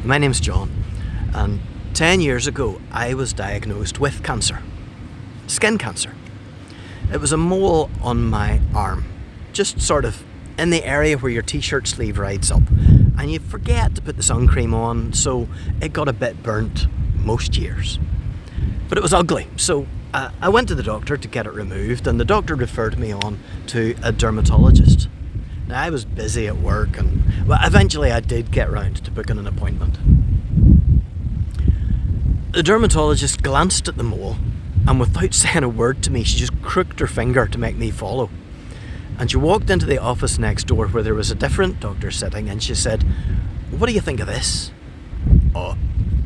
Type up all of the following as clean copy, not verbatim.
My name's John, and 10 years ago I was diagnosed with cancer, skin cancer. It was a mole on my arm, just sort of in the area where your t-shirt sleeve rides up, and you forget to put the sun cream on, so it got a bit burnt most years. But it was ugly, so I went to the doctor to get it removed, and the doctor referred me on to a dermatologist. Now, I was busy at work, and eventually I did get round to booking an appointment. The dermatologist glanced at the mole, and without saying a word to me, she just crooked her finger to make me follow. And she walked into the office next door where there was a different doctor sitting, and she said, "What do you think of this?"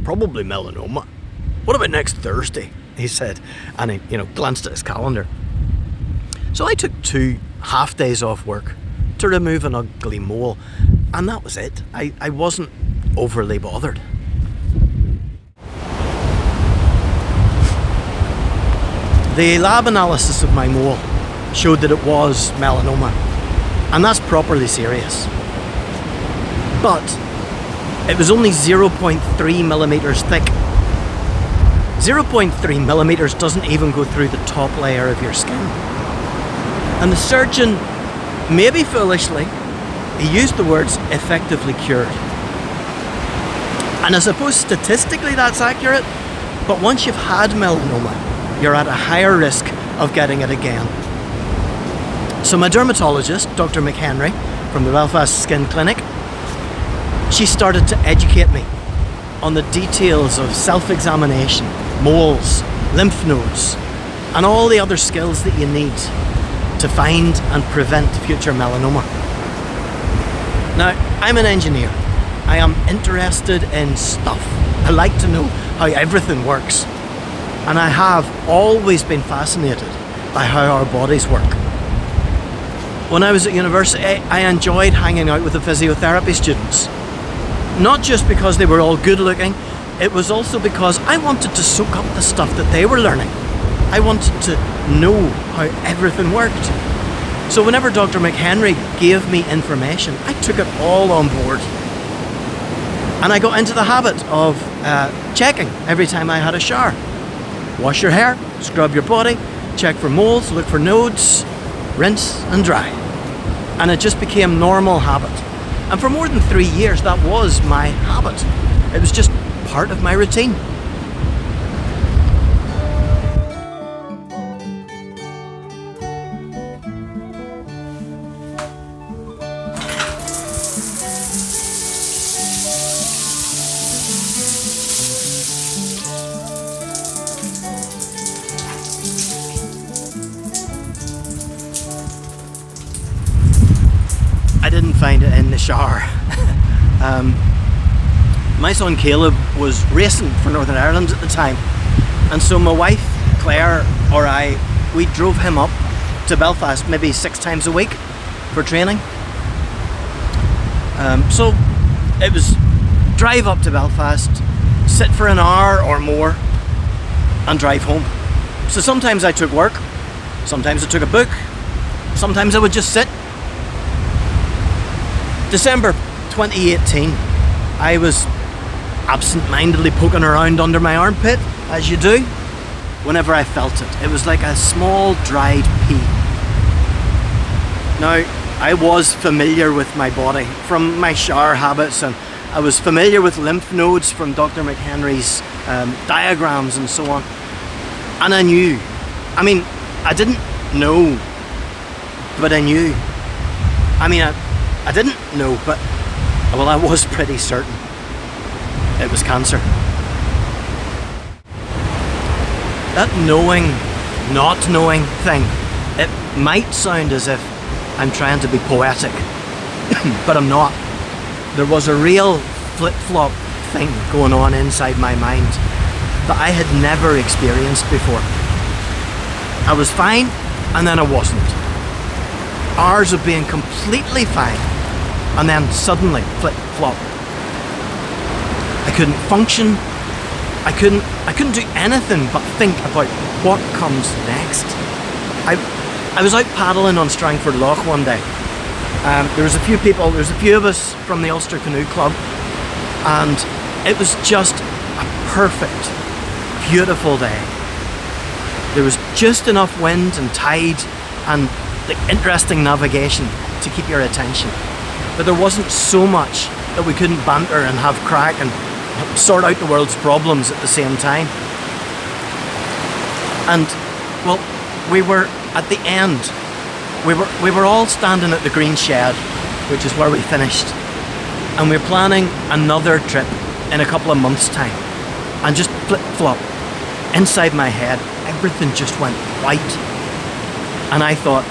Probably melanoma. "What about next Thursday?" he said, and he glanced at his calendar. So I took 2 half days off work to remove an ugly mole, and that was it. I wasn't overly bothered. The lab analysis of my mole showed that it was melanoma, and that's properly serious. But it was only 0.3 millimeters thick. 0.3 millimeters doesn't even go through the top layer of your skin. And the surgeon, maybe foolishly, he used the words effectively cured. And I suppose statistically that's accurate, but once you've had melanoma, you're at a higher risk of getting it again. So my dermatologist, Dr. McHenry, from the Belfast Skin Clinic, she started to educate me on the details of self-examination, moles, lymph nodes, and all the other skills that you need to find and prevent future melanoma. Now, I'm an engineer. I am interested in stuff. I like to know how everything works. And I have always been fascinated by how our bodies work. When I was at university, I enjoyed hanging out with the physiotherapy students. Not just because they were all good looking, it was also because I wanted to soak up the stuff that they were learning. I wanted to know how everything worked. So whenever Dr. McHenry gave me information, I took it all on board. And I got into the habit of checking every time I had a shower. Wash your hair, scrub your body, check for moles, look for nodes, rinse and dry. And it just became normal habit. And for more than 3 years, that was my habit. It was just part of my routine. I didn't find it in the shower. My son Caleb was racing for Northern Ireland at the time, and so my wife Claire or we drove him up to Belfast maybe 6 times a week for training. So it was drive up to Belfast, sit for an hour or more, and drive home. So sometimes I took work, sometimes I took a book, sometimes I would just sit. December 2018, I was absent-mindedly poking around under my armpit, as you do, whenever I felt it. It was like a small dried pea. Now, I was familiar with my body from my shower habits, and I was familiar with lymph nodes from Dr. McHenry's diagrams and so on. And I knew. I mean, I didn't know, but I knew. I didn't know, but, well, I was pretty certain it was cancer. That knowing, not knowing thing, it might sound as if I'm trying to be poetic, but I'm not. There was a real flip-flop thing going on inside my mind that I had never experienced before. I was fine, and then I wasn't. Hours of being completely fine, and then suddenly flip-flop. I couldn't function. I couldn't do anything but think about what comes next. I was out paddling on Strangford Lough one day. There was a few of us from the Ulster Canoe Club, and It was just a perfect, beautiful day. There was just enough wind and tide and interesting navigation to keep your attention. But there wasn't so much that we couldn't banter and have crack and sort out the world's problems at the same time. And, well, we were at the end. We were all standing at the green shed, which is where we finished. And we're planning another trip in a couple of months' time. And just flip-flop. Inside my head, everything just went white. And I thought,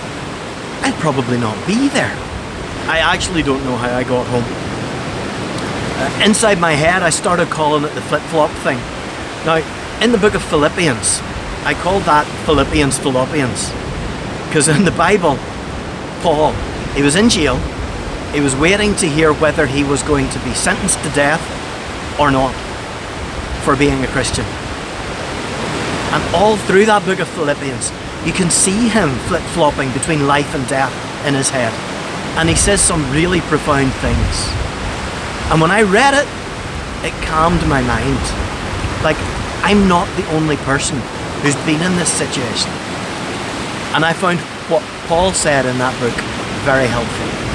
I'll probably not be there. I actually don't know how I got home. Inside my head, I started calling it the flip-flop thing. Now, in the book of Philippians, I called that Philippians. Because in the Bible, Paul, he was in jail. He was waiting to hear whether he was going to be sentenced to death or not for being a Christian. And all through that book of Philippians, you can see him flip-flopping between life and death in his head. And he says some really profound things. And when I read it, it calmed my mind. Like, I'm not the only person who's been in this situation. And I found what Paul said in that book very helpful.